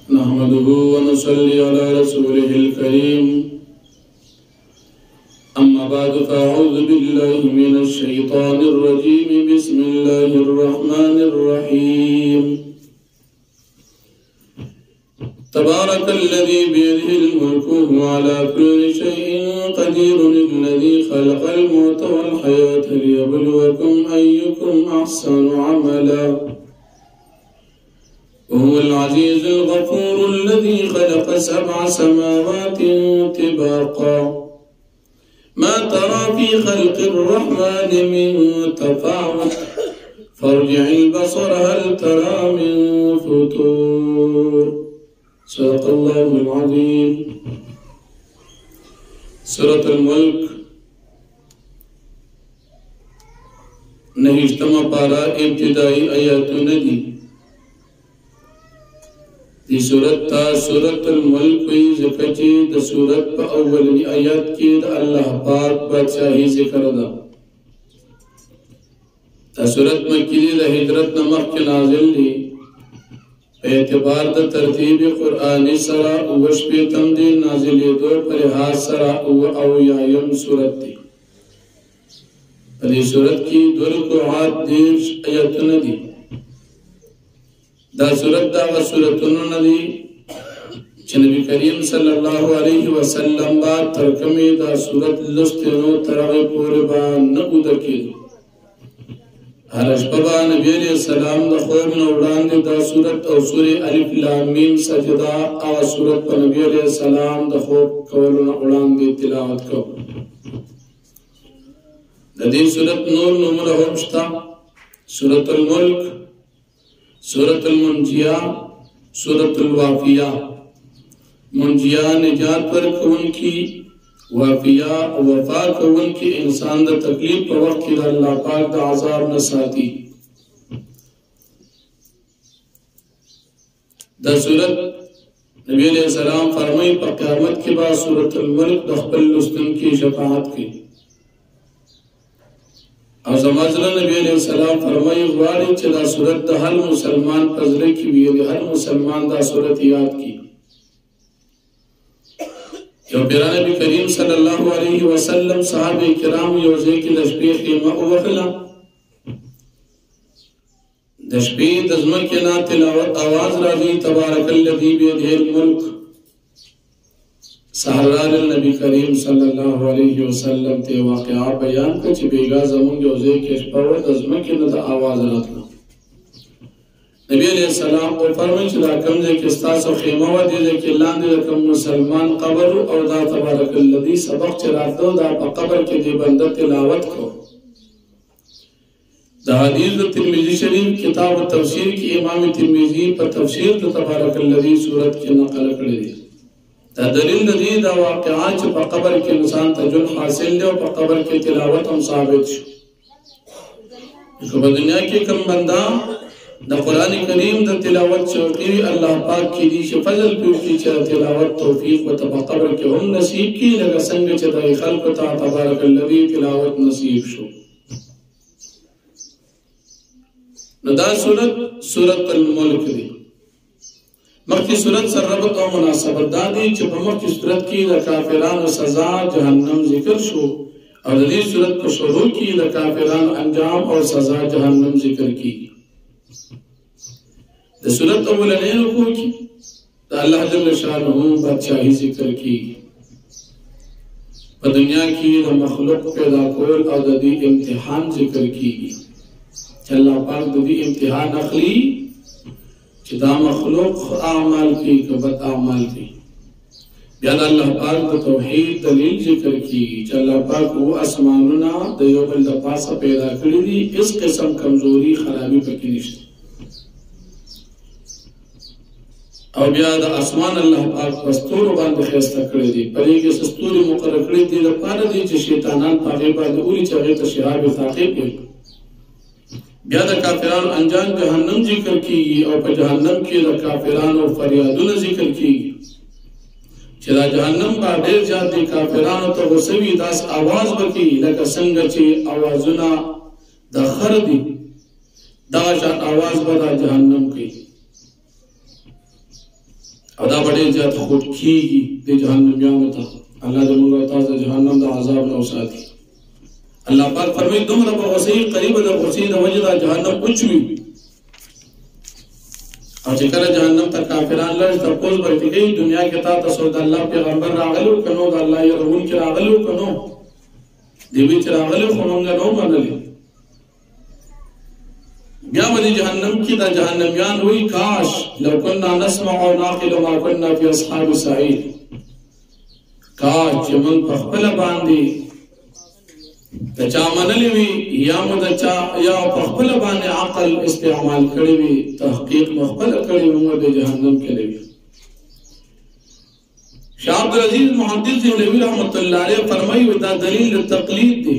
नहमदुहु व नुसल्ली अला रसूलिहिल करीम। अम्मा बाद फ़अऊज़ु बिल्लाहि मिनश शैतानिर रजीम। बिस्मिल्लाहिर रहमानिर रहीम। तबारकल्लज़ी बियदिहिल मुल्कु व हुवा अला कुल्लि शैइन क़दीर। अल्लज़ी ख़लक़ल मौता वल हयाता लियब्लुवकुम अय्युकुम अहसनु अमला। وهو العزيز الغفور الذي خلق 7 سماوات طباقا ما ترى في خلق الرحمن من تفاوت فارجع البصر هل ترى من فطور صدق الله العظيم. سورة الملك نهجتما پارا ابتدائی آیاتون دی دی سورت تا سورت الملک وی ذکر چی دا سورت پا اولنی آیات کی دا اللہ پاک بادشاہی ذکر دا. دا سورت مکی دی دا ہجرت نمخ کے نازل دی پہ اعتبار دا ترتیب قرآنی سرا اوش پیتم دی نازلی دو پر حاص سرا او یایم سورت دی. پدی سورت کی دور کو عاد دیرش آیاتون دی. دا سورت دا و سورتونو ندی چه نبی کریم صلی اللہ علیہ وسلم با ترکمی دا سورت لستنو ترغی پوری با نبو دکی دو. ہر اشبابا نبی علیہ السلام دا خوب نوڑان دی دا سورت او سوری الف لامین سجدہ او سورت پا نبی علیہ السلام دا خوب کولو نوڑان دی تلاوت کو. دا دی سورت نور نمور ہومشتا سورت الملک، سورة المنجیہ، سورة الوافیہ. منجیہ نجات پر کون کی، وافیہ وفا کون کی انسان دا تکلیف پر وقت کی اللہ پاک دا عذاب نساتی. دا سورت نبی علیہ السلام فرمائی پر قیامت کے بعد سورة الملک دخبل لستن کی شفاعت کی. اور زمازلہ نبی علیہ السلام فرمائی غواری چھ دا صورت دا ہر مسلمان پزرے کی بھی ہر مسلمان دا صورت یاد کی. جو پیرا نبی کریم صلی اللہ علیہ وسلم صحابہ کرام یوزے کی دشپی خیمہ اوخلا دشپی دزمہ کے نا تلاوت آواز راضی تبارک اللذی بیدہ الملک سہرار نبی کریم صلی اللہ علیہ وسلم تے واقعہ بیان کا چی بیگا زمون جوزے کش پاوت ازمہ کی ندا آواز راتنا. نبی علیہ السلام کو فرمائن چی دا کم دے کستاس و خیمہ و دیدے کی لان دے کم مسلمان قبر او دا تبارک اللذی سبق چرات دو دا پا قبر کے دی بندہ تلاوت کو. دا حدیث دا ترمیزی شریف کتاب و تفسیر کی امام ترمیزی پر تفسیر دا تبارک اللذی صورت کی نقل کردی. دا دلیل ندی دا واقعات چھ پا قبر کے انسان تجن حاصل دے و پا قبر کے تلاوت ہم ثابت شو. با دنیا کے کم بندہ دا قرآن کریم دا تلاوت چوکیوی اللہ پاک کی دیش فضل پیوکی چھ تلاوت توفیق و تا پا قبر کے ہم نصیب کی لگا سنگ چھ دا خلق تا تبارک اللذی تلاوت نصیب شو. ندا سورت الملک دی مخی صورت سر ربط و مناسبت دادی چھ پا مخی صورت کی دا کافران سزا جہنم ذکر شو اور دی صورت پر شروع کی دا کافران انجام اور سزا جہنم ذکر کی. دا صورت اولنے رکو کی دا اللہ جل شانہ بادشاہی ذکر کی. پا دنیا کی دا مخلوق پیدا کول اور دا دی امتحان ذکر کی. اللہ پاک دا دی امتحان اخلی کہ دا مخلوق اعمال کی کبت اعمال کی. بیان اللہ پاک دا توحید دلیل ذکر کی کہ اللہ پاک وہ اسمانونا دیو بلد پاسا پیدا کری دی اس قسم کمزوری خرابی پکی نشتی. اور بیان دا اسمان اللہ پاک پستور باند خیستا کری دی پر ایک سستوری مقرر کری دی دا پارا دی چھ شیطانان پاقیبا دی اولی چاہیتا شہاب تاقیب ہوئی. بیاد کافران انجام جہنم ذکر کی گی اور پا جہنم کی دا کافران و فریادون ذکر کی گی. چلا جہنم با دیر جاتی کافران تو غصوی داس آواز بکی لکا سنگ چی آوازونا دا خردی دا شان آواز بدا جہنم کی. او دا بڑے زیاد خود کیگی دی جہنمیانو تا اللہ دا منگا تازا جہنم دا عذاب نو ساتھی اللہ پاک فرمائی دم رب غصی قریب دا غصی دا وجہ دا جہنم اچوی اور چکر جہنم تا کافران لرز تا پوز برتی گئی دنیا کے تا تصور دا اللہ پیغمبر راغلو کنو دا اللہ یرغون کی راغلو کنو دیوی چی راغلو خونونگا نو منلی بیا بدی جہنم کی دا جہنمیان ہوئی کاش لو کننا نسمع و ناقل ما کننا فی اصحاب سعید کاش جمن پخپل باندی دا چا منلی وی یا مدچا یا پخپل باندی عقل استعمال کری وی تحقیق مخپل کری وی مد جہنم کری وی شاہ عبدالعزیز محدث نبی رحمت اللہ علیہ فرمائی و دا دلیل تقلید دی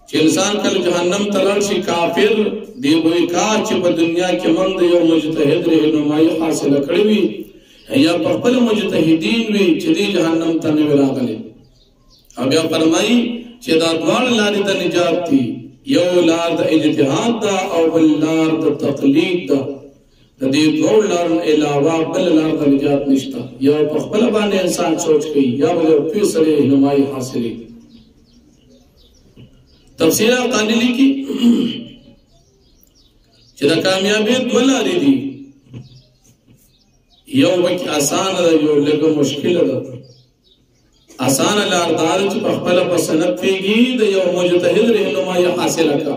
چی انسان کل جہنم تلال شی کافر دی بوئی کار چی پا دنیا کی مند یو مجتہد رہنمائی حاصل کروی یا پخپل مجتہدین وی چی دی جہنم تنوی راغلے اب یا فرمائی چی دا دوار لاری دا نجات تھی یو لار دا اجتحاد دا او بل لار دا تقلید دا دی دوار لار علاوہ بل لار دا نجات نشتا یا پخپل بانے انسان سوچ گئی یا بل پیسر رہنمائی حاصلی تفسیر قانلی کی چی دا کامیابیت دولاری دی یو وکی آسان دا یو لگا مشکل دا آسان لاردار چی پخپل پسند فیگی دا یو مجتہد رہنمائی حاصل کا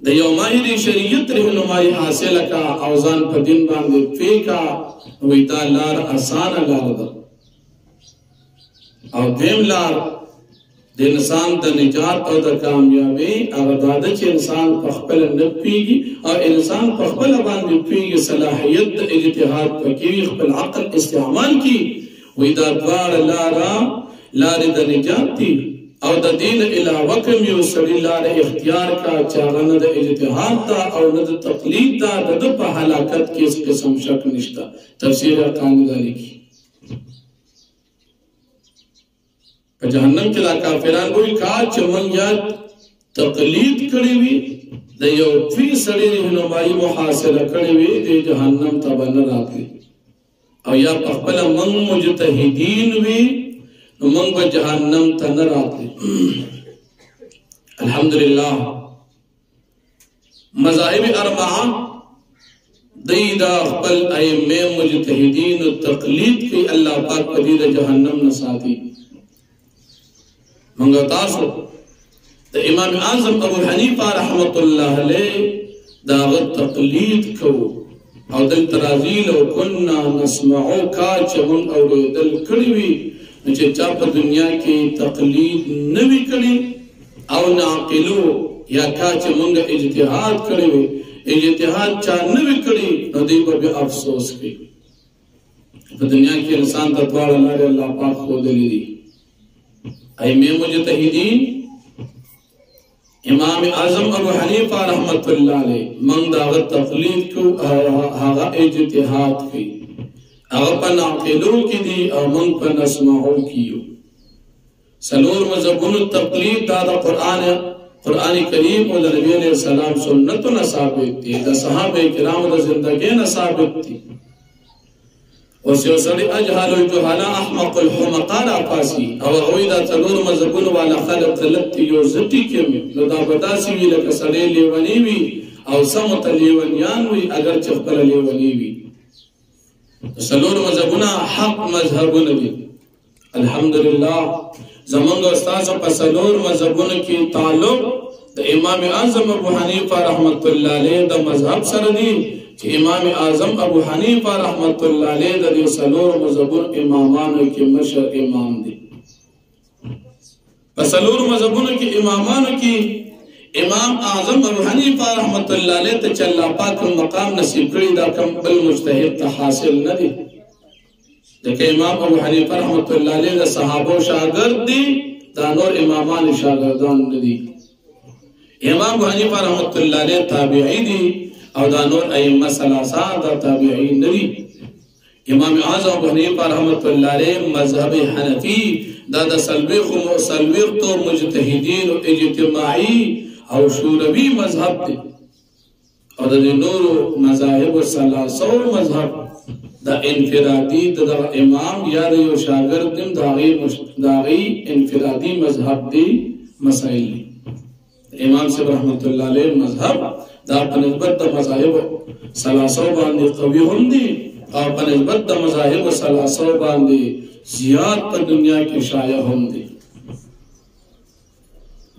دا یو ماہر شریعت رہنمائی حاصل کا اوزان پا دن باندے فیکا ویتا لار آسان لار دا او دیم لار دا انسان دا نجات او دا کامیابی اگر دادا چی انسان پخپل نپیگی اور انسان پخپل باندے پیگی صلاحیت دا اجتحاد پکیوی خپل عقل استعمال کی وی دا دوار لار دا نجات تی او دا دین علاوہ کمیو سڑی لار اختیار کا چاغن دا اجتحاد دا او ند تقلید دا دا پا حلاکت کی اس قسم شک نشتا تفسیر قانداری کی پا جہنم کی دا کافران کوئی کہا چمن یا تقلید کری وی دا یو فی سڑی رہنمائی محاصلہ کری وی دے جہنم تبا نرات لی او یا پخپل من مجتہدین وی نو من با جہنم تا نرات لی الحمدللہ مذاہب اربعہ دیدہ خپل ایمے مجتہدین و تقلید کی اللہ پاک پا دیدہ جہنم نساتی منگا تاسو دا امام اعظم ابو حنیفہ رحمت اللہ علیہ داغت تقلید کو او دل ترازیل او کننا نسمعو کا چمن او دل کڑیوی نچے چاپ دنیا کی تقلید نوی کڑی او ناقلو یا کا چمنگا اجتحاد کڑیوی اجتحاد چا نوی کڑی نو دیکھو بھی افسوس کی دنیا کی انسان تطوار اللہ پاک خود لی دی ایمے مجتہدین امام اعظم ابو حنیفہ رحمت اللہ علیہ من داغت تقلید کو آغا اجتحاد کی آغا پا ناقلو کی دی او من پا نسمعو کیو سلور مذہبون تقلید دادا قرآن کریم و نبی علیہ السلام سنتو نصابت تھی دا صحابہ کرام دا زندگی نصابت تھی وسیو سڑی اجحال الجحالا احمق الحمقار آپاسی او اغوی دا تلور مذہبون والا خلق تلتی یو زٹی کمی نو دا بداسی وی لکا سڑی لیونی وی او سمت لیونیان وی اگر چخبر لیونی وی سلور مذہبونا حق مذہبون وی الحمدللہ زمانگ استاذ پا سلور مذہبون کی تعلق دا امام اعظم ابو حنیفہ رحمت اللہ علیہ دا مذہب سردی کہ امام اعظم ابو حنیفہ رحمت اللہ علیہ دا دیو سلور مذہبون امامانو کی مشر امام دی سلور مذہبون کی امامانو کی امام اعظم ابو حنیفہ رحمت اللہ علیہ تا چلا پاک مقام نصیب کری دا کم بل مجتہد تا حاصل ندی دیکھے امام ابو حنیفہ رحمت اللہ علیہ دا صحابو شاگرد دی دا نور امامان شاگردان ندی امام ابو حنیفہ رحمت اللہ علیہ تابعی دی او دا نور ائمہ ثلاثہ دا تابعین نبی امام اعظم ابو حنیفہ رحمت اللہ علیہ مذہب حنفی دا دا سلویق تو مجتہدین و اجتماعی او شوروی مذہب دے او د نورو مذاهب ثلاثو مذهب دا انفرادي د امام یا د یو شاګرد د هغې انفرادي مذهب دی مسائل دي امام صاحب رحمت الله علیه مذهب دا په نسبت د مذاهب ثلاثو باندې قوي هم دي او په نسبت د مذاهب ثلاثو باندې زیات په دنیا کې شایع هم دي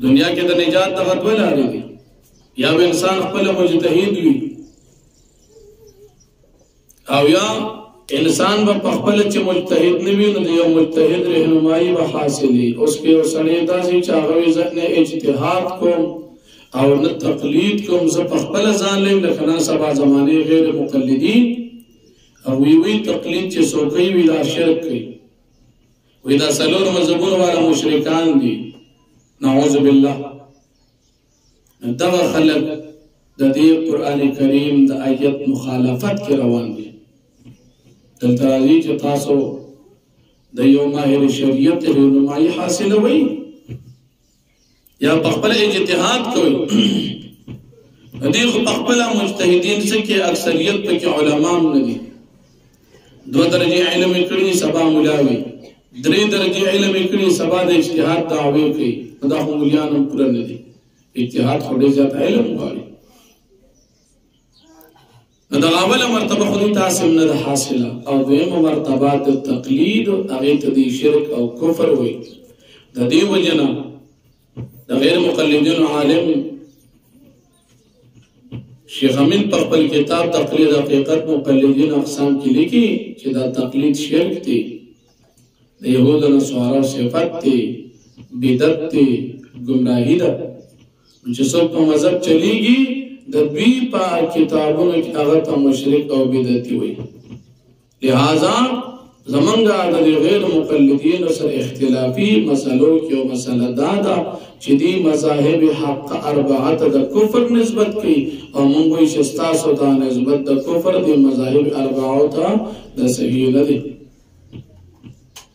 دنیا کې د نجات دغه دوه لارې دي یا به انسان خپل مجتهد وي او یا انسان به خپل چې مجتهد نه وي نو د یو مجتهد رهنمایي به حاصلي اوس کې یو سړی داسې چې هغه نه اجتهاد کوم او نه تقلید کوم زه په خپل ځان لیم لکه نن سبا زمانې غیر مقلدین او وی تقلید چې څوک کوي وي دا شرک کوي وی دا څلور مذهبونو والا مشرکان دي نعوذ بالله دغه خلک د دې قرآن کریم د آیت مخالفت کې روان دي دلته راځي چې تاسو د یو ماهر شریعت رهنمایي حاصلوئ یا په خپل اجتهاد کوئ دې خو په خپله مجتهدین څه کې اکثریت پکې علما هم نه دي 2 درجې علم یې کړي سبا ملا وي 3 درجې علم یې کړي سبا د اجتهاد دعوې کوي دا خو ملیان هم پوره نه دي اجتهاد خو ډېر زیات علم غواړي نو د اوله مرتبه خو دې تاسو نه ده حاصله او دویمه مرتبه د تقلید هغې ته د شرک او کفر وایي د دې وجې نه د غیر مقلدینو عالم شیخ امین په خپل کتاب تقلید حقیقت مقلدین اقسام کې لیکي چې دا تقلید شرک دی د یهودو نصارو صفت دی بدعت دی ګمراهي ده چې څوک په مذهب چلیږي د دوی په کتابونو کې هغه ته مشرک او بدعتي وایي لہذا زمونږ د غیر مقلدینو سره اختلافي مسلو کې یو مسله دا ده چې دې مذاهب حق اربعه ته د کفر نسبت کوي او موږ وایو چې ستاسو ته نسبت د کفر د مذاهب اربعه ته د صحیح نه دی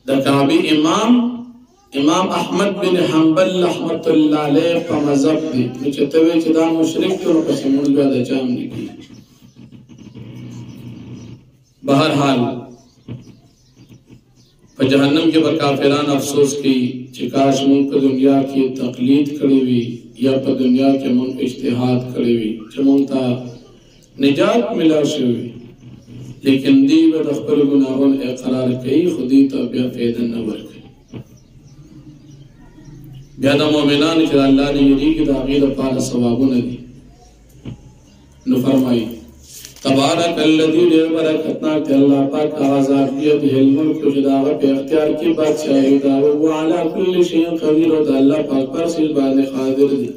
د کعبي امام احمد بن حنبل رحمت الله علیه په مذهب دی چې ته وایې چې دا مشرک دی نو پسې موږ بیا د چا هم نه کېږي بهرحال په جهنم کې به کافران افسوس کوي چې کاش موږ په دنیا کې تقلید کړی وي یا په دنیا کې موږ اجتهاد کړی وي چې موږ ته نجات ملا شوی لیکن دی به د خپل ګناهونو اقرار کوي خو دې ته بیا فایده نه ورکوي بیا د مؤمنانو چې الله نه یریږي د هغې لپاره ثوابونه دي نو فرمایي تبارک الذی ډېر برکتناک دی الله پاک هغه ذات بیده الملک چې د هغه په اختیار کې بادشاهي ده او علی کل شیء قدیر او د الله پاک پر څه باندې قادر دی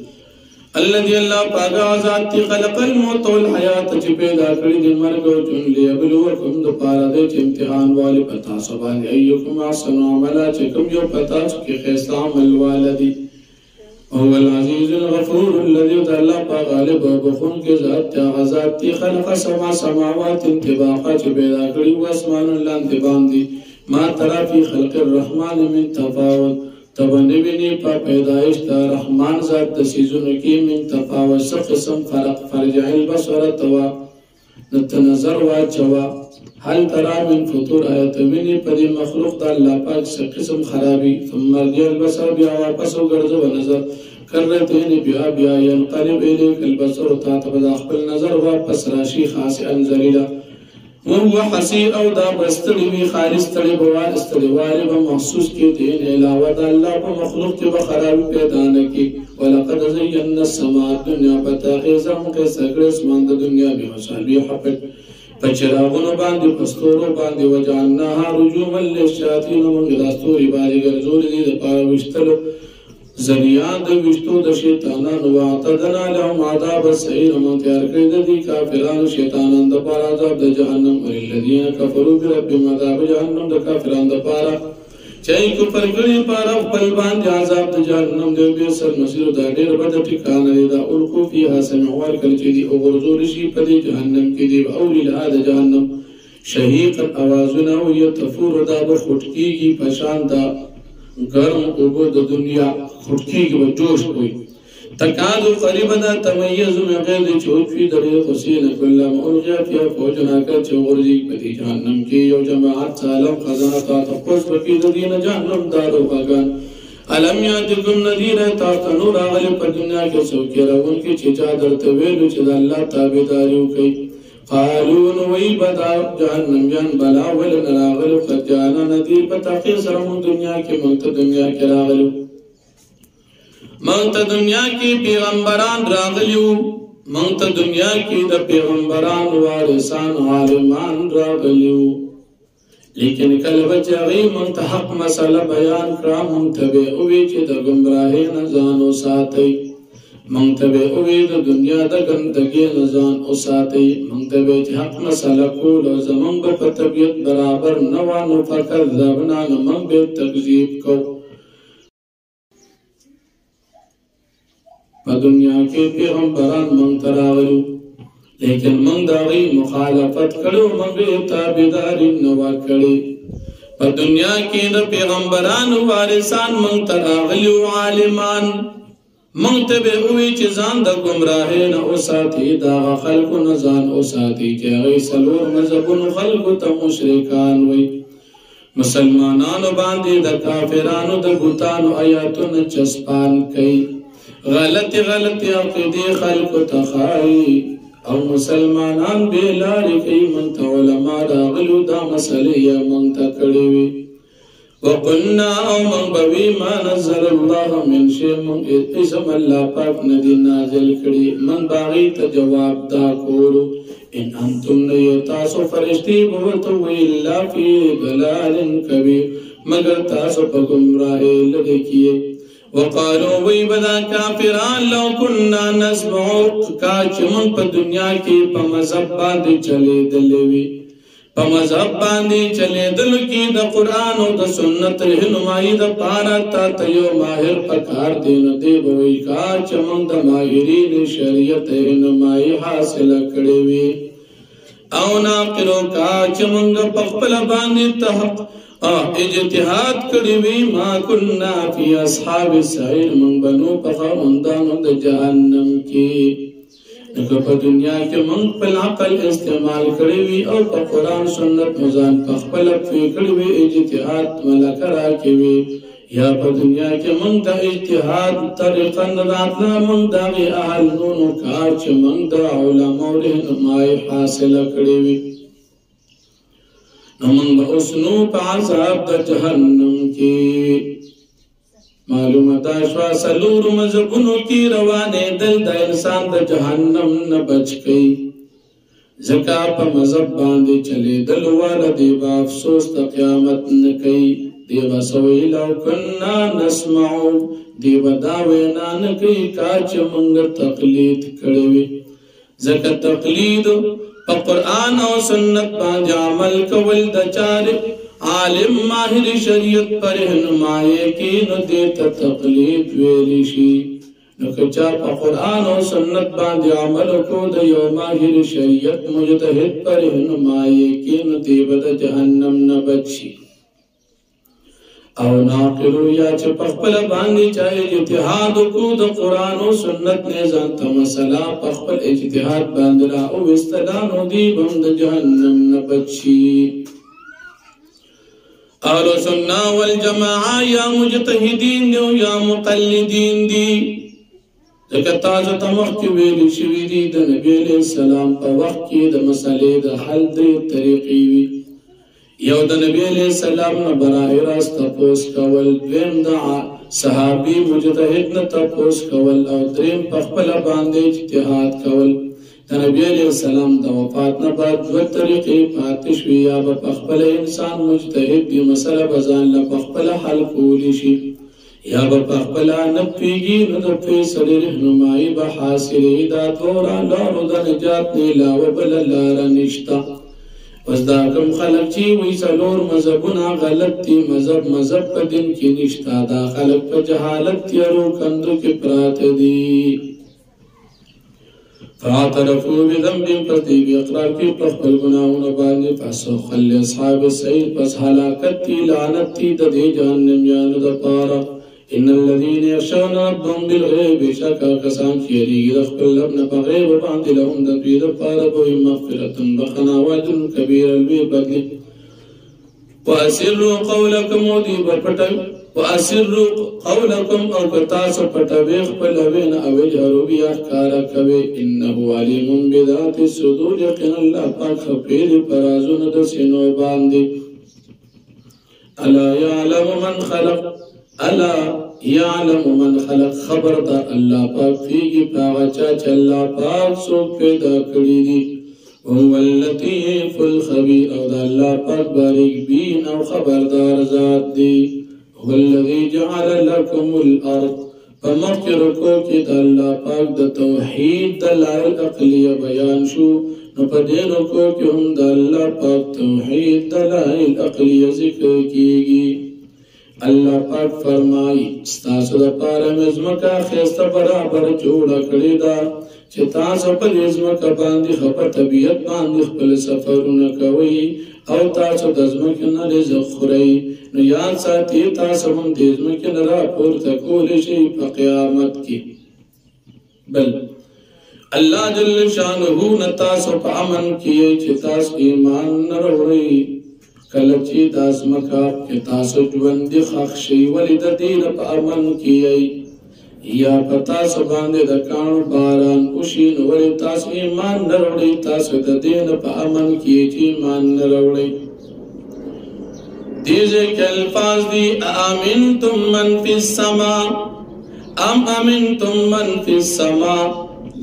الذي الله پاک ذات خلق الموت والحیات چې پیدا کړی د مرګ او ژوند لیبلوکم د پاره د امتحان والي پتا سو باندې ايکم احسن عملا چې کوم یو پتا چې ښه عمل والدي هو العزيز الغفور الذي الله پاک غالب او بخون کې ذات غزاد خلق سماوات انطباقا چې پیدا کړی و اسمان لاندې باندې ما ترى في خلق الرحمن من تفاوت تبنبنی پا پیدایش دا رحمان ذات دسیزونو کی من تفاوت قسم فرق فرجع البصر توا نتنظر واچوا هل ترى من فطور آیتوینی پدی مخلوق دا اللہ پاک سے قسم خرابی ثم مرجع البصر بیا واپس و گرز و نظر کرتین بیا ینقلب الیک البصر تا تبدا خپل نظر واپس راشی خاصئا ذلیلا وهو حسیر او دا بستړي وي خالص تړي بوال استړي والي به محسوس کې دین علاوه د الله په مخلوق کې به خرابي پیدا نه کی ولقد زينا السماء الدنيا بتاخذهم كسر اسمان د دنیا به مصالح په چراغونو باندې پستورو باندې وجعلناها رجوما للشياطين وغلاستوري باندې ګرځول دي د پاره وشتلو زریان د وشتو د شیطانانو واعتدنا لهم عذاب السعیر من تیار کړی د دې کافرانو شیطانانو د پاره عذاب د جهنم وللذین کفروا بربهم عذاب جهنم د کافرانو د پاره چې کفر کړي پاره خپل باندې عذاب د جهنم د به سر مسیر د ډېر بد ټکانه دی دا القوا فيها سمعوا کل چې دی او ورزول شي په دې جهنم کې دی او لهذا جهنم شهیق اوازونه او یتفور دا بخټکیږي پشان دا گرم اوبو د دنیا خټکیږي و جوش کوي تکاد قریب دا تمیز من غیر چوت فی دری خسین کلما الغی فی فوجنا کر چغرزی پتی جہنم کی یو جماعت سالم خزانتا تقوص بکی دین جہنم دارو بگان علم یادکم نذیر تاتا نور آغلی پر دنیا کے سوکی رون کی چچا در طویلو چیز اللہ تابداریو کئی قالون وی بدا جہنم یان بلا ولن راغلو قد جانا نذیر پتاقی سرمون دنیا کی منت دنیا کے راغلو منت دنیا کی پیغمبران راغلیو منت دنیا کی دا پیغمبران وارثان عالمان راغلیو لیکن کل بچاگی منت حق مسئلہ بیان کرا منتبع اوی چی دا گمراہی نزانو ساتی منتبع اوی دا دنیا دا گندگی نزانو ساتی منتبع چی حق مسئلہ کولو زمان با طبیعت برابر نوانو فکذبنا نمان بے تکذیب کو دنیا کے پیغمبران من تراغلو لیکن من داغی مخالفت کرو من بے تابداری نوا کری دنیا کے دا پیغمبران وارثان من تراغلو عالمان من تبع ہوئی چیزان دا گمراہین او ساتی دا خلق نزان او ساتی چاہی سلور مذہبن خلق تا مشرکان وی مسلمانانو باندی دا کافرانو دا بوتانو آیاتون چسپان کئی غلطی عقیدی خلق تخائی او مسلمانان بیلاری کئی منتا علماء راغلو دا مسئلے یا منتا کڑیوی وقلنا او من بوی ما نزل اللہ من شی من اسم اللہ پاک ندی نازل کڑی من باغی تا جواب دا کولو ان انتم نیتاسو فرشتی بولتوی اللہ فی دلال کبیر مگر تاسو پا گمراہی لدکیے وقالو وی بدا کافران لو کننا نسمعو کاچ من پا دنیا کی پا مذہب باندی چلے دلوی پا مذہب باندی چلے دل کی دا قرآن و دا سنت رہنمائی دا پارا تا تیو ماہر پکار دین دے بوئی کاچ من دا ماہرین شریعت رہنمائی حاصل کڑوی او ناقلو کاچ من دا پخپل باندی تحق اجتحاد کڑوی ما کننا فی اصحاب السعیر من بنو پخا مندانو دا جہنم کی نکو پا دنیا کے من پل عقل استعمال کڑوی او پا قرآن سنت مزان پخپل اکفی کڑوی اجتحاد ملکرہ کیوی یا پا دنیا کے من دا اجتحاد طریقا نداتنا من داغی احل نونو کارچ من دا علماء رہنمائی حاصل کڑوی نمن با اسنو پا عذاب دا جہنم کی معلومت آشوا سلور مذہبنو کی روانے دل دا انسان دا جہنم نبچ گئی زکا پا مذہب باندے چلے دل والا دیبا افسوس تا قیامت نکئی دیبا سوئی لو کننا نسمعو دیبا داوینا نکئی کاچ منگ تقلید کڑوی زکا تقلید پا قرآن و سنت باندے عمل کول دا چارے عالم ماہر شریعت پر رہنمائی کی نو دیتا تقلید ویلی شی نو کچا پا قرآن و سنت باندے عمل کو دا یو ماہر شریعت مجتہد پر رہنمائی کی نو دیتا جہنم نبچی او ناقلو یا چھ پخپل باندی چاہے اجتحاد کو دا قرآن و سنت نیزان تا مسئلہ پخپل اجتحاد باندرا او استدانو دی بند جہنم نبچی اہل سنہ والجماعہ یا مجتہدین دیو یا مقلدین دی لکتازو تا وقت کی ویلی شوی دی دا نبی علیہ السلام پا وقت کی دا مسئلے دا حل دی طریقی وی یو دا نبی علیہ السلام نا براہ راست تپوس کول دویم دا صحابی مجتہد نا تپوس کول او دریم پخپل باندے اجتحاد کول دا نبی علیہ السلام دا وفات نا بعد دو طریقی پاتشوی یا با پخپل انسان مجتہد دی مسئلہ بزان لپخپل حل کولی شی یا با پخپل نپیگی ندر فیصل رہنمائی با حاصلی دا دورا لارو دا نجات نیلا و بلا لارا نشتا پس دا کم خلق چی وی سلور مذہبنا غلط تی مذہب پا دن کی نشتا دا خلق پا جہالت تیارو کندو کی پرات دی فاعترفو بذنبی پس دیگی اقرار کی پخبل گناہون باندی فاسو خلی اصحاب السعید پس حلاکت تی لعنت تی دا دی جہنم یانو دا پارا ان الذين يخشون ربهم بالغیب شکا کسان چې یریږي د خپل رب نه په غیب باندې لهم د دوی دپاره به وي مغفرة بخښنه واجر کبیره لوی بدلي واسروا قولکم او دوی به پټوي واسروا قولکم او که تاسو پټوي خپل وینا او جهروا بیا ښکاره کوئ انه علیم بذات الصدور یقینا الله پاک خبیر په رازونو د سینو باندې الا يعلم من خلق الا يعلم من خلق خبردار الله پاک فیږي پاغه چا چې الله پاک څوک پیدا کړی دي هو اللطیف الخبیر او د الله پاک باریک بین او خبردار ذات دی هو الذي جعل لكم الارض فمخکې رکو کې د الله پاک د توحید دلایل عقلیه بیان شو نو په دې رکو کې هم د الله پاک توحید دلایل عقلیه ذکر کیږي الله پاک فرمایي ستاسو لپاره مې ځمکه ښایسته برابر جوړه کړې ده چې تاسو په دې ځمکه باندې ښه په طبیعت باندې خپل سفرونه کوئ او تاسو د ځمکې نه رزق خورئ نو یاد ساتئ تاسو هم دې ځمکې نه راپورته کولی شئ په قیامت کې بل الله جل شانه نه تاسو په امن کې چې تاسو ایمان نه راوړئ کله چې دا ځمکه کې تاسو ژوندي ښخ شئ ولې د دې نه په امن کې یئ یا په تاسو باندې د کاڼو باران وشي نو ولې تاسو ایمان نه راوړئ تاسو د دې نه په امن کې چې ایمان نه راوړئ دې ځای کې الفاظ دي امنتم من فی السماء ام امنتم من فی السماء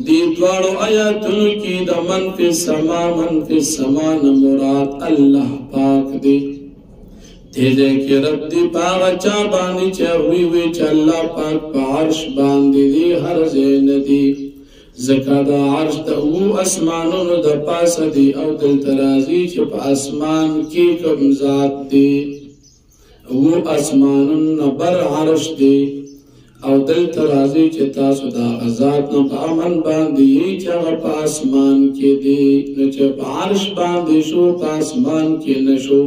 دی دوارو آیاتونو کی دا من فی السما نه مراد الله پاک دی دیده کی رب دی پاغا چا باندی چا ہوئی وی چا اللہ پاک پا عرش باندی دی ہر زین دی زکا دا عرش دا او اسمانونو دا پاس دی او دل ترازی چا پا اسمان کی کم ذات دی او اسمانون بر عرش دی او دل ترازی چې تاسو دا غزات نو په امن باندې چې هغه په اسمان کې دی نو چې په عرش باندې شو په اسمان کې نشو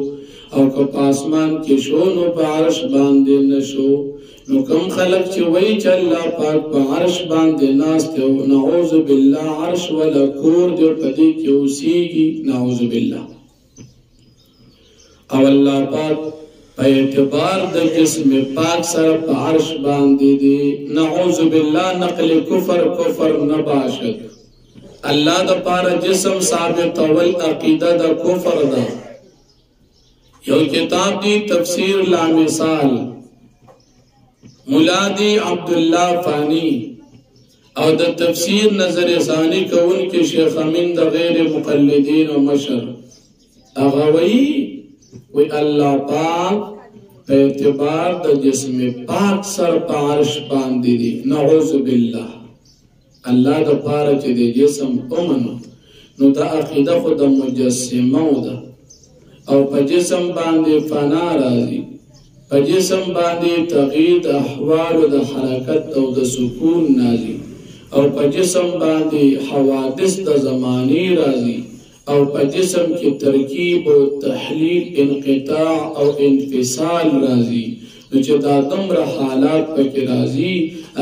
او که په اسمان کې شو نو په عرش باندې نشو نو کوم خلق چې وایي چې الله پاک په عرش باندې ناست او نعوذ بالله عرش ولا کور دی په دې کې اوسېږي نعوذ بالله او الله پاک په اعتبار د جسم پاک سره په عرش باندې دی نعوذ بالله نقل کفر نه باشد الله د پاره جسم ثابت اول عقیده د کفر ده یو کتاب دی تفسیر لامثال مولادی عبدالله فانی او د تفسیر نظر ثانی کون کې شیخ امین د غیر مقلدین و مشر اغوی وی اللہ پاک پہ اعتبار دا جسم پاک سر پا عرش باندی دی نعوذ باللہ اللہ دا پارا چی دی جسم امنو نو دا عقیدہ خود مجسمو دا او پا جسم باندی فنا رازی پا جسم باندی تغیید احوال دا حرکت او دا سکون نازی او پا جسم باندی حوادث دا زمانی رازی او پا جسم کی ترکیب و تحلیل انقطاع او انفصال رازی نو چه دا دمر حالات پا کی رازی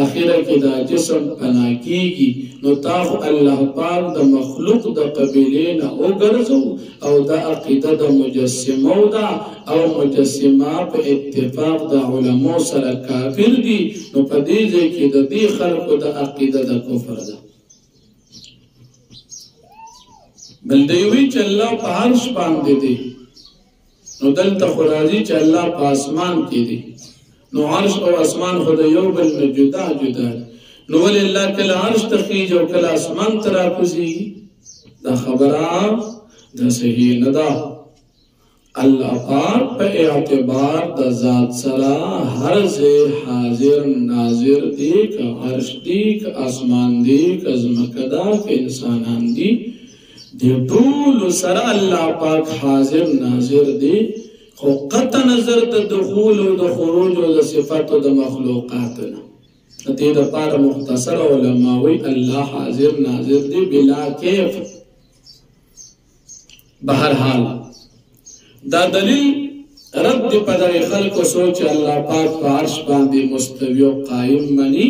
آخرہ کی دا جسم پنا کی گی نو تاخو اللہ پاک دا مخلوق دا قبیلین او گرزو او دا عقیدہ دا مجسمو دا او مجسمہ پا اتفاق دا علماء سر کافر دی نو پا دیزے کی دا دی خلق دا عقیدہ دا کفر دا بل دیوی چې الله په عرش باندې دی نو دلته خو راځي چې الله په اسمان کې دی نو عرش او اسمان خو د یو بل نه جدا جدا نو ولې الله کله عرش ته خیږي او کله اسمان ته راکوزي دا خبره دا صحیح نه ده الله پاک په اعتبار د ذات سره هر ځای حاضر ناظر دی که عرش دی که اسمان دی که ځمکه ده که انسانان دی دی طول سر اللہ پاک حاضر ناظر دی خو قطع نظر دا دخول و دا خروج و دا صفت و دا مخلوقاتنا دی دا پار مختصر علماوی اللہ حاضر ناظر دی بلا کیف بہرحال دا دلیل رد په دغه خلکو سوچ الله پاک په عرش باندې مستوی او قائم مني.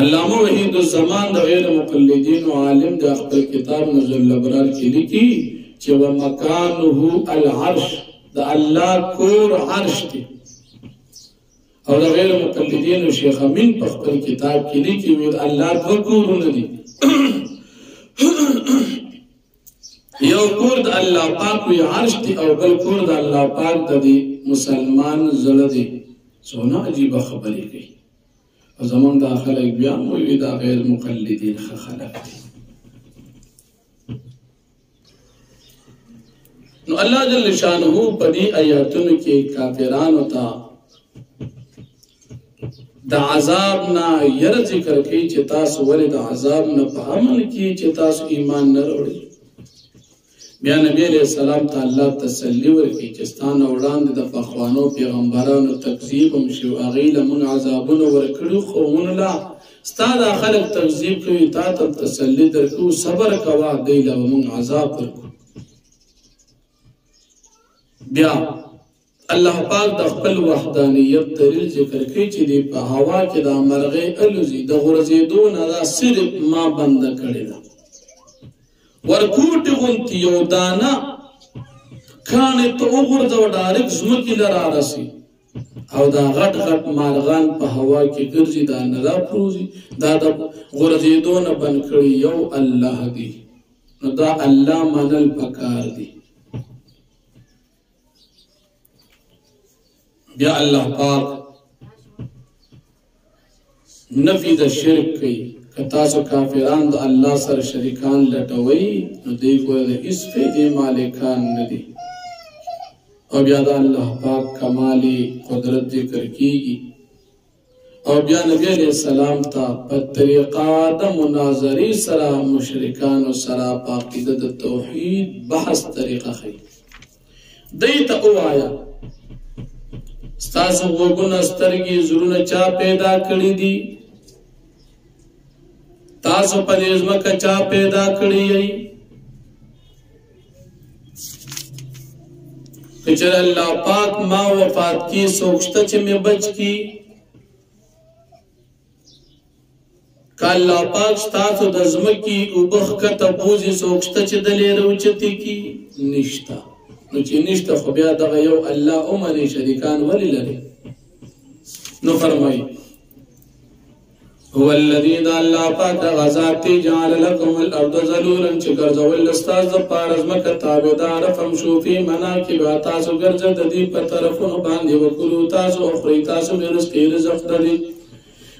علامه وحید الزمان د غیر مقلدین او عالم د خپل کتاب نزل الابرار کې لیکي چې ومکانه العرش، د الله کور عرش دی. او د غیر مقلدین او شیخ امین په خپل کتاب کې لیکي ویل الله دوه کورونه دي. یو کور د الله پاک وی عرش دی او بل کور د الله پاک د مسلمان زړه دی. څونه عجیبه خبرې کوي. او زمونږ دا خلک بیا وایي دا غیر مقلدین ښه خلک دي. نو الله جل شانه په دې آیاتونو کې کافرانو ته د عذاب نه ير ذکر کوي چې تاسو ولې د عذاب نه په امن کې چې تاسو ایمان نه وروړي. بیا نبی علیہ السلام ته الله تسلی ورکړي چې ستانه وړاندې د پخوانو پیغمبرانو تکذیب هم شو، هغوی له موږ عذابونه ورکړي خو موږ لا ستا دا خلک تکذیب کوي، تا ته تسلی درکړو صبر کوه دوی له موږ عذاب ورکړو. بیا الله پاک د خپل وحدانیت دلیل ذکر کوي چې دی په هوا کې د مرغۍ الوزي د غورځېدو نه دا صرف ما بنده کړې ده. ورکوټ غونتی یو دانه کاڼې ته وغورځوه ډایرکټ ځمکې له رارسي او دا غټ غټ مارغان په هوا کې ګرځي، دا نه راپروزي، دا د غورځېدو نه بند کړي یو الله دی. نو دا الله منل پکار دی. بیا الله پاک نفی د شرک کوي. که تاسو کافران د الله سره شریکان لټوئ نو دوی ګوره د هېڅ فایدې مالکان نه دي. او بیا د الله پاک کمال قدرت ذکر کیږي. او بیا نبی علیہ السلام ته په طریقه د مناظرې سره مشرکانو سره په عقیده د توحید بحث طریقه ښیي. دوی ته ووایه ستاسو غوږونه سترګې زړونه چا پیدا کړي دي؟ تاسو په دې ځمکه چا پیدا کړي یې؟ که چېرې الله پاک ما وفات کی څوک شته چې مې بچ کی؟ که الله پاک ستاسو د ځمکې اوبه ښکته بوځي څوک شته چې دلې راوچتې کي؟ نشته. نو چې نشته خو بیا دغه یو الله ومنئ شریکان ولې لري؟ نو فرمایي هو الذي دا الله پاک هغه ذات دی جعل لكم الارض ذلولا چې ګرځول ستاسو دپاره ځمکه تابعدار فامشوا فی مناکبها تاسو ګرځئ د دې په طرفونو باندې وکلوا تاسو اخرئ تاسو مې رزق لري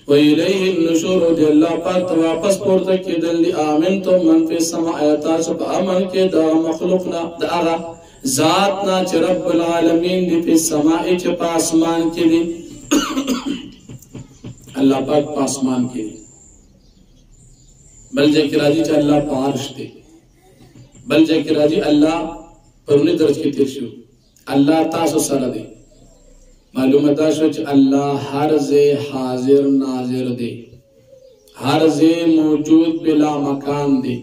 وإلیه النشور دی الله پاک ته واپس پورته کېدل دي. آمنتم من فی السماء تاسو په امن کې د مخلوق نه د هغه ذات نه چې رب العالمین دی په سماء چې په اسمان کې دی. الله پاک په اسمان کې دی. بل ځای کې راځي چې الله په عرش دی. بل ځای کې راځي الله پرونی درس کې تیر شو الله تاسو سره دی. معلومه دا شو چې الله هر ځای حاضر ناظر دی، هر ځای موجود بلا مکان دی.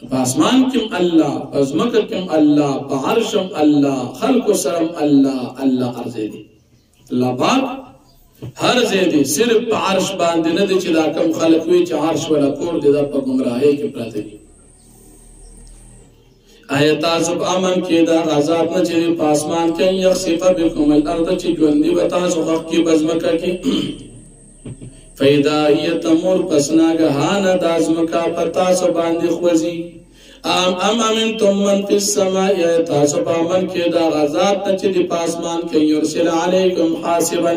په اسمان کې الله، په ځمکه کې الله، په عرش الله، خلقو سره الله. الله هر ځای دی. الله پاک هر ځای دی. صرف په عرش باندې نه دی چې دا کوم خلق وي چې عرش ولا کور دی دا په ګمراهۍ کې پراته دي. آیا تاسو په امن کې دا عذاب نه چې په اسمان کې یخسف بكم الارض چې ژوندي به تاسو خلق کې په ځمکه کې فإذا هي تمور پس ناګهانه دا ځمکه په تاسو باندې خوځي. ام امنتم من فی السماء تاسو په امن کې دا عذاب نه چې په اسمان کې یرسل علیکم حاسبا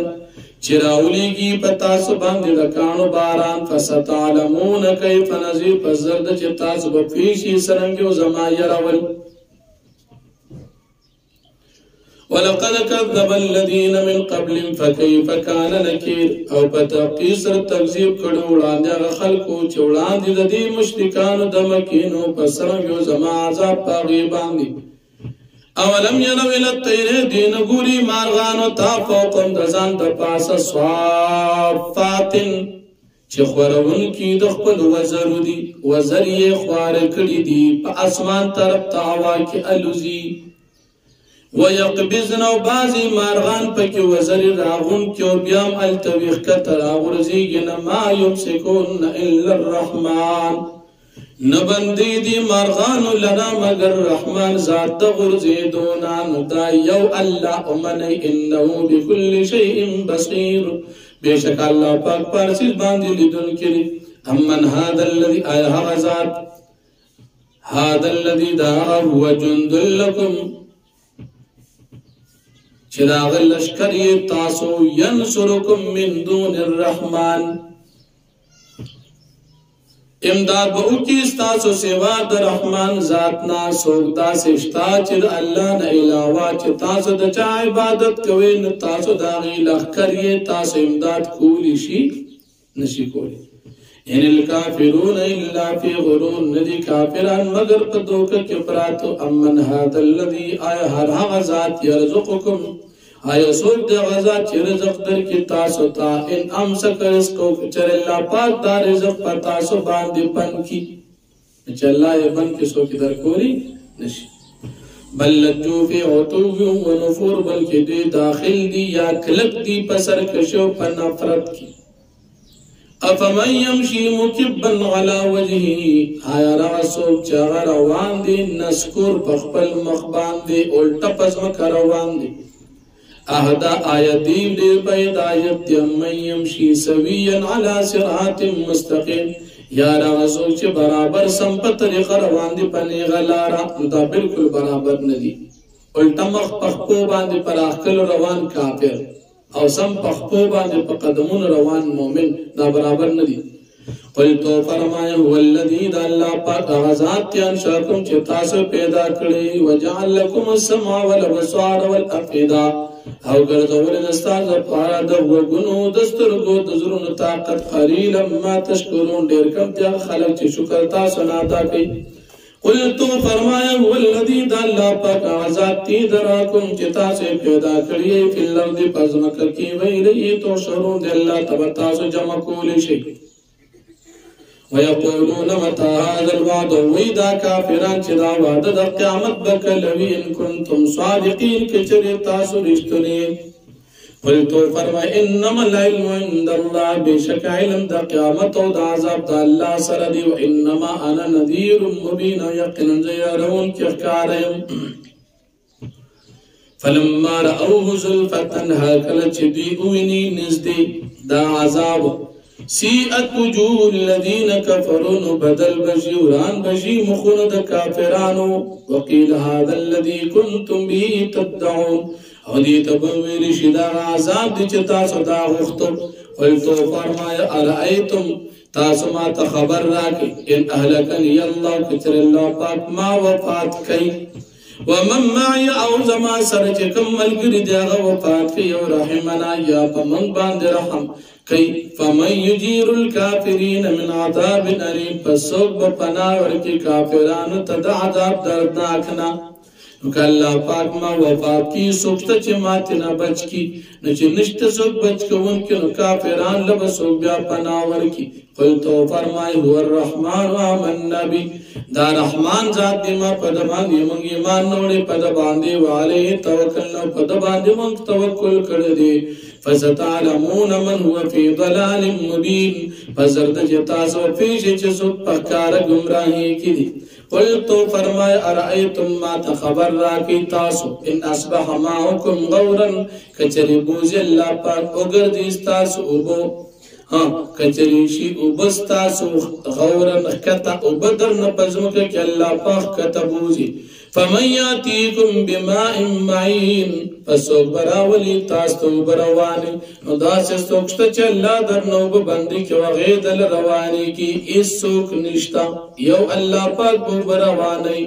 چې راولیږي په تاسو باندې د کاڼو باران فستعلمون کیف نذیر پس زرد چې تاسو به پوه شئ څرنګه زما یرول. ولقد كذب الذين من قبلهم فكيف كان نكير او په تحقیق سره تکذیب کړو وړاندې هغه خلکو چې وړاندې د دې مشرکانو د مکینو په څرنګه زما عذاب په هغوی باندې. اولم يروا الى الطير دین ګوري مارغانو ته فوقهم د ځان د پاسه صافات چې خورونکي د خپل وزرو دي، وزر یې خواره کړي دي، په اسمان طرف ته هوا کې الوزي. ويقبضن او بعضی مارغان پکې وزرې راغونکي او بیا هم هلته ویښکته راغورځېږي نه ما یمسکون الا الرحمن نه بندې دي مارغانو لره مګر رحمان ذات د غورځېدو نه نو دا یو الله ومنئ انه بكل شیء بصیر بېشک الله پاک په هر څیز باندې لیدونکی دی امن هذا الذي آیا هغه ذات هذا الذي دا هو جند لكم چې د هغه لښکر یې تاسو ینصرکم من دون الرحمن امداد به وکړي ستاسو سوا د رحمان ذات نه څوک داسې شته چې د الله نه علاوه چې تاسو د چا عبادت کوئ نو تاسو د هغې لښکر یې تاسو امداد کولی شي نشي کولی ان الکافرون الا فی غرور ندی کافران مگر په دوکه کې پراتو امن هذا الذي آیا هر هغه ذات یرزقکم آیا څوک د هغه ذات چې رزق درکړي تاسو ته ان امسک رزقو چې الله پاک دا رزق په تاسو باندې بند کړي چې الله یې بند کړي څوک درکولی نشي بل لجو فی عتو و نفور بلکې دوی داخل دي یا کلک دي په سرکشو په نفرت کې افمن یمشي مکبا علی وجهه آیا هغه څوک چې هغه روان دي نسکور په خپل مخ باندې الټه په ځمکه روان دي اهدا آیت ډېر په هدایت دی من یمشي سویا علی صراط مستقیم یا هغه څوک چې برابر سم په طریقه روان دي په نیغه لاره دا بالکل برابر نه دي الټه مخ په خپو باندې پر اخکل روان کافر او سم پخپو باندې په قدمونو روان مومن دا برابر نه دي قلتو فرمایا هو الذی دا الله پاک هغه ذات دی انشاکم چې تاسو پیدا کړی وجعل لكم السمع والابصار والافئده او ګرځول ستاسو لپاره د وګونو د سترګو د زړونو طاقت قلیلا ما تشکرون ډېر کم دي خلک چې شکر تاسو نه ادا کوي قلتو فرمایا هو الذی دا الله پاک ذات دی دراکم چې تاسو پیدا کړی فی الارض پزمکه کې ویلی تو شرون دی الله تبارک تاسو جمع کولی شي ويقولون متى هذا الوعد وإذا كافران چې دا وعده د قیامت بکلوي ان کنتم صادقین کچری تاسو رښتونی قلتو فرمای انما العلم عند الله بشک علم د قیامت او د عذاب د الله سره دی او انما انا نذیر مبین یقینا زیارون کې ښکارم فلما رأوه زلفة هکل چې دوی ویني نږدې دا عذاب سیئت وجوه الذین کفروا بدل بشي وران بشي مخونه د کافرانو وقیل هذا الذي كنتم به تدعون او دې ته به ویل شي دا عذاب دي چې تاسو دا غوښتو قلتو فرمایا ارأیتم تاسو ما ته خبر راکړئ ان اهلکنی الله کچر الله پاک ما وفات کوي ومن معي او زما سره چې کوم ملګري دی هغه وفات کوي او رحمنا یا په موږ باندې رحم کوي فمن يجير الكافرين من عذاب أليم فسوق بپناه ورکی کافرانو ته د عذاب دردناک نه نو که الله پاک ما وفات کی سوکته چې ماته نه بچ کی نو چې نشته څوک بچ کوونکی نو کافران له به څوک بیا پناه ورکي قلتو فرمای هو الرحمن آمنا بی دا رحمان ذات دی ما په د باندې موږ ایمان نوړې په د باندې وعلیه توکلنا په د باندې موږ توکل کړی دی فستعلمون من هو في ضلال مبين فزرد جتاسو پیش چې څوک په کار گمراهی کې دي قلتو فرمای ارأیتم ما تخبر راکی تاسو ان اصبح معكم غورا کچری بوزی اللہ پاک اگردی ستاسو اوبو کچری شی اوبستاسو غورا کتا اوبدر نپزمک که اللہ پاک کتا بوزی فمن یاتیکم بماء معین فسوک براولی تاستو بروانی نو داسی سوکشتا چه اللہ در نوب بندی که وغیدل روانی کی اس سوک نشتا یو اللہ پاک بو بروانی